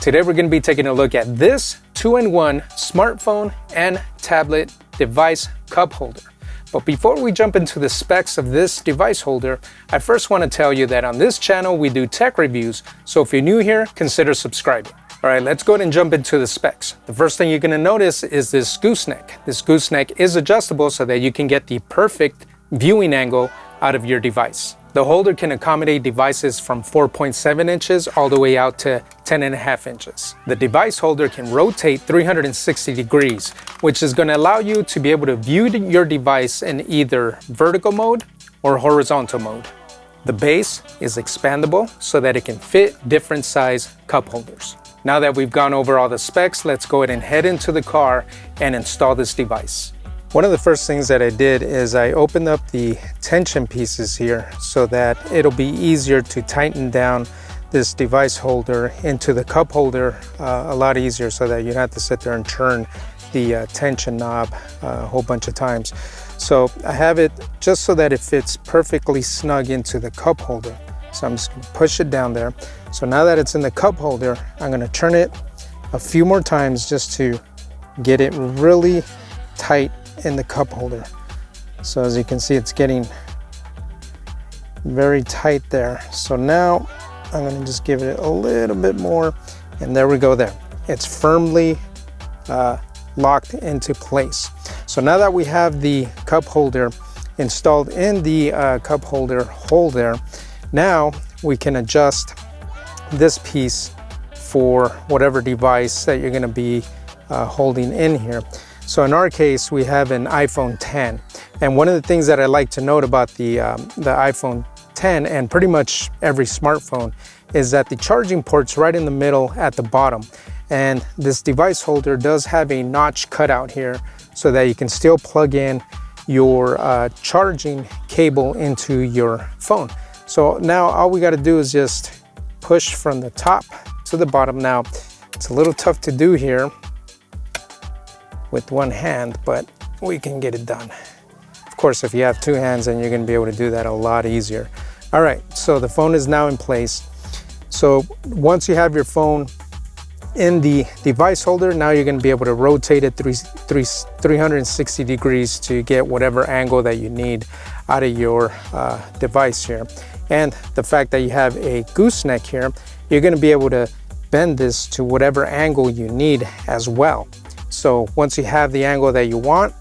Today we're going to be taking a look at this 2-in-1 smartphone and tablet device cup holder. But before we jump into the specs of this device holder, I first want to tell you that on this channel we do tech reviews, so if you're new here, consider subscribing. Alright, let's go ahead and jump into the specs. The first thing you're going to notice is this gooseneck. This gooseneck is adjustable so that you can get the perfect viewing angle out of your device. The holder can accommodate devices from 4.7 inches all the way out to 10.5 inches. The device holder can rotate 360 degrees, which is going to allow you to be able to view your device in either vertical mode or horizontal mode. The base is expandable so that it can fit different size cup holders. Now that we've gone over all the specs, let's go ahead and head into the car and install this device. One of the first things that I did is I opened up the tension pieces here so that it'll be easier to tighten down this device holder into the cup holder a lot easier, so that you don't have to sit there and turn the tension knob a whole bunch of times. So I have it just so that it fits perfectly snug into the cup holder. So I'm just going to push it down there. So now that it's in the cup holder, I'm going to turn it a few more times just to get it really tight in the cup holder. So as you can see, it's getting very tight there. So now I'm going to just give it a little bit more, and there we go there. It's firmly locked into place. So now that we have the cup holder installed in the cup holder hole there, now we can adjust this piece for whatever device that you're going to be holding in here. So in our case, we have an iPhone 10. And one of the things that I like to note about the iPhone 10 and pretty much every smartphone is that the charging port's right in the middle at the bottom. And this device holder does have a notch cut out here so that you can still plug in your charging cable into your phone. So now all we got to do is just push from the top to the bottom. Now, it's a little tough to do here with one hand, but we can get it done. Of course, if you have two hands, then you're going to be able to do that a lot easier. All right, so the phone is now in place. So once you have your phone in the device holder, now you're going to be able to rotate it 360 degrees to get whatever angle that you need out of your device here. And the fact that you have a gooseneck here, you're going to be able to bend this to whatever angle you need as well. So once you have the angle that you want,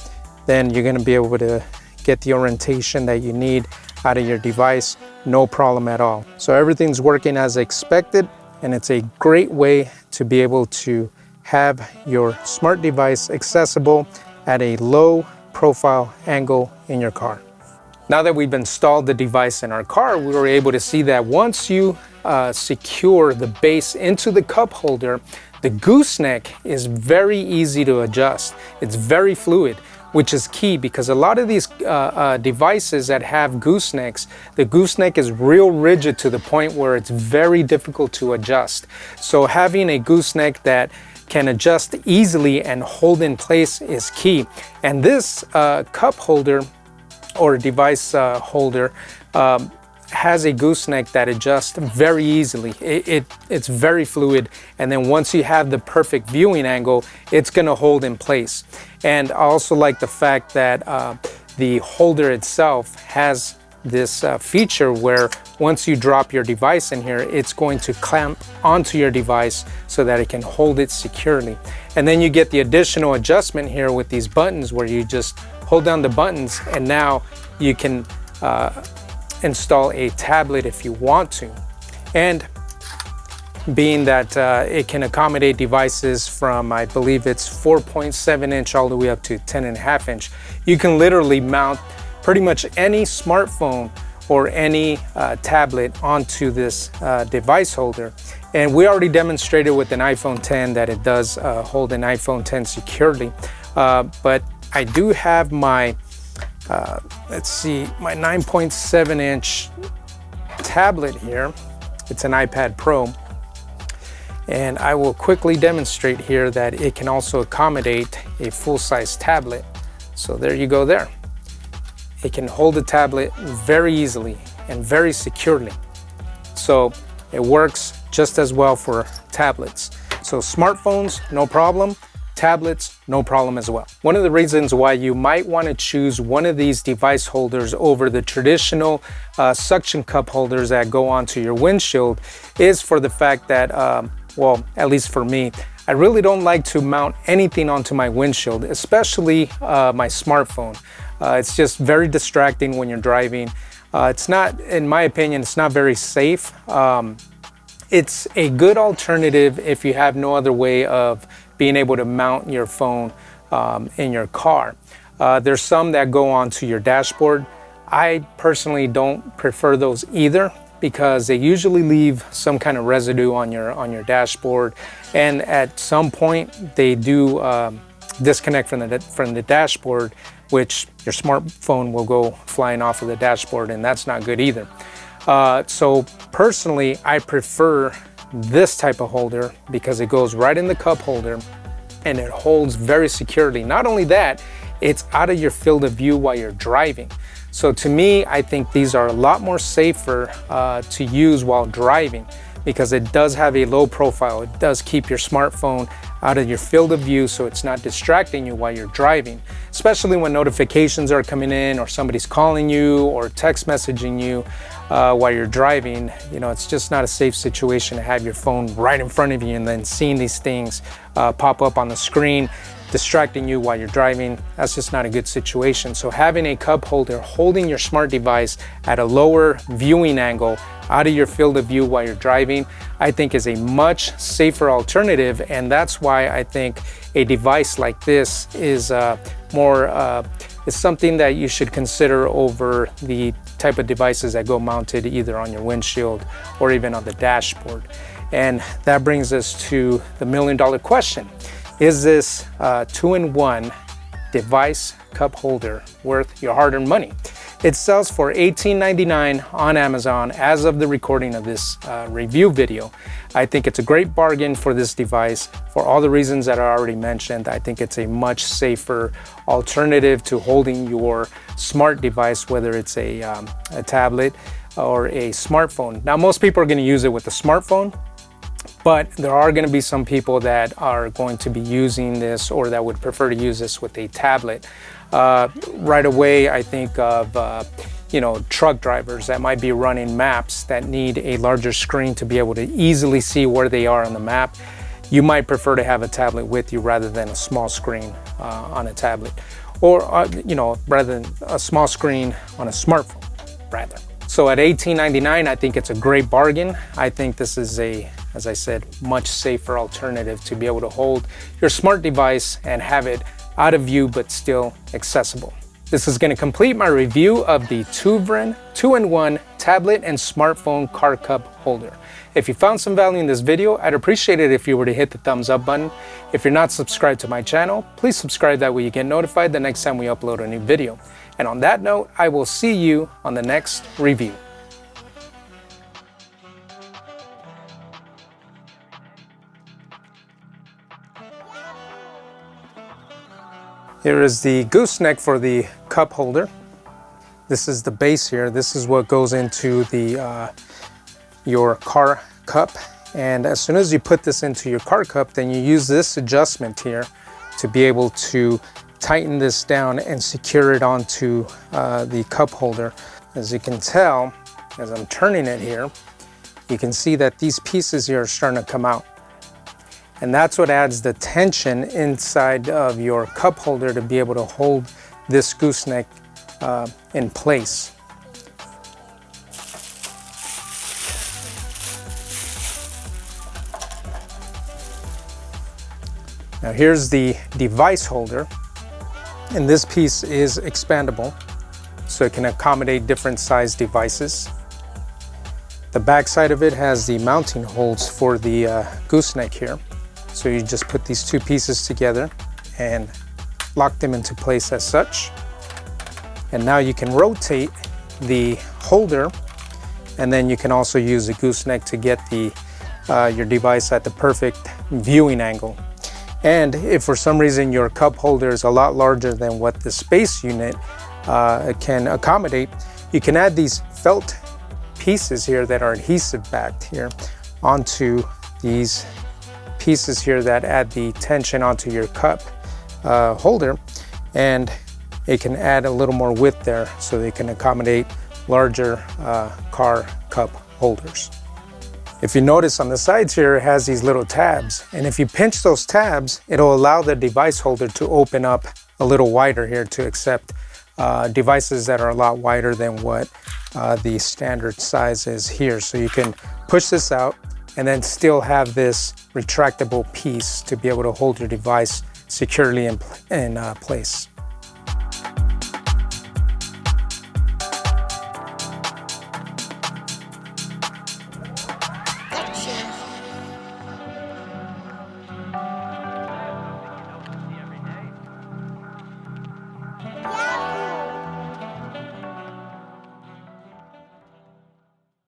then you're going to be able to get the orientation that you need out of your device, no problem at all. So everything's working as expected, and it's a great way to be able to have your smart device accessible at a low profile angle in your car. Now that we've installed the device in our car, we were able to see that once you secure the base into the cup holder, the gooseneck is very easy to adjust. It's very fluid, which is key because a lot of these devices that have goosenecks, the gooseneck is real rigid to the point where it's very difficult to adjust. So having a gooseneck that can adjust easily and hold in place is key. And this cup holder or device holder has a gooseneck that adjusts very easily. It's very fluid, and then once you have the perfect viewing angle, it's going to hold in place. And I also like the fact that the holder itself has this feature where once you drop your device in here, it's going to clamp onto your device so that it can hold it securely. And then you get the additional adjustment here with these buttons where you just hold down the buttons, and now you can install a tablet if you want to. And being that it can accommodate devices from, I believe it's 4.7 inch all the way up to 10.5 inch, you can literally mount pretty much any smartphone or any tablet onto this device holder. And we already demonstrated with an iPhone 10 that it does hold an iPhone 10 securely. But I do have my let's see, my 9.7 inch tablet here. It's an iPad Pro, and I will quickly demonstrate here that it can also accommodate a full-size tablet. So there you go there. It can hold the tablet very easily and very securely. So it works just as well for tablets. So smartphones, no problem. Tablets, no problem as well. One of the reasons why you might want to choose one of these device holders over the traditional suction cup holders that go onto your windshield is for the fact that, well, at least for me, I really don't like to mount anything onto my windshield, especially my smartphone. It's just very distracting when you're driving. It's not, in my opinion, it's not very safe. It's a good alternative if you have no other way of being able to mount your phone in your car. There's some that go onto your dashboard. I personally don't prefer those either because they usually leave some kind of residue on your dashboard, and at some point they do disconnect from the dashboard, which your smartphone will go flying off of the dashboard, and that's not good either. So personally, I prefer this type of holder because it goes right in the cup holder and it holds very securely. Not only that, it's out of your field of view while you're driving. So to me, I think these are a lot more safer to use while driving because it does have a low profile. It does keep your smartphone out of your field of view so it's not distracting you while you're driving, especially when notifications are coming in or somebody's calling you or text messaging you while you're driving. You know, it's just not a safe situation to have your phone right in front of you and then seeing these things pop up on the screen, distracting you while you're driving. That's just not a good situation. So having a cup holder holding your smart device at a lower viewing angle out of your field of view while you're driving, I think is a much safer alternative. And that's why I think a device like this is is something that you should consider over the type of devices that go mounted either on your windshield or even on the dashboard. And that brings us to the million-dollar question. Is this 2-in-1 device cup holder worth your hard-earned money? It sells for $18.99 on Amazon as of the recording of this review video. I think it's a great bargain for this device for all the reasons that I already mentioned. I think it's a much safer alternative to holding your smart device, whether it's a tablet or a smartphone. Now, most people are going to use it with a smartphone, but there are going to be some people that are going to be using this or that would prefer to use this with a tablet. Right away, I think of truck drivers that might be running maps that need a larger screen to be able to easily see where they are on the map. You might prefer to have a tablet with you rather than a small screen on a tablet, or rather than a small screen on a smartphone, rather. So at $18.99, I think it's a great bargain. I think this is as I said, much safer alternative to be able to hold your smart device and have it out of view but still accessible. This is going to complete my review of the Toovren 2-in-1 tablet and smartphone car cup holder. If you found some value in this video, I'd appreciate it if you were to hit the thumbs up button. If you're not subscribed to my channel, please subscribe, that way you get notified the next time we upload a new video. And on that note, I will see you on the next review. Here is the gooseneck for the cup holder. This is the base here. This is what goes into the your car cup. And as soon as you put this into your car cup, then you use this adjustment here to be able to tighten this down and secure it onto the cup holder. As you can tell, as I'm turning it here, you can see that these pieces here are starting to come out. And that's what adds the tension inside of your cup holder to be able to hold this gooseneck in place. Now here's the device holder, and this piece is expandable, so it can accommodate different size devices. The back side of it has the mounting holes for the gooseneck here. So you just put these two pieces together and lock them into place as such. And now you can rotate the holder, and then you can also use the gooseneck to get your device at the perfect viewing angle. And if for some reason your cup holder is a lot larger than what the space unit can accommodate, you can add these felt pieces here that are adhesive backed here onto these pieces here that add the tension onto your cup holder, and it can add a little more width there so they can accommodate larger car cup holders. If you notice on the sides here, it has these little tabs, and if you pinch those tabs, it'll allow the device holder to open up a little wider here to accept devices that are a lot wider than what the standard size is here. So you can push this out and then still have this retractable piece to be able to hold your device securely in place.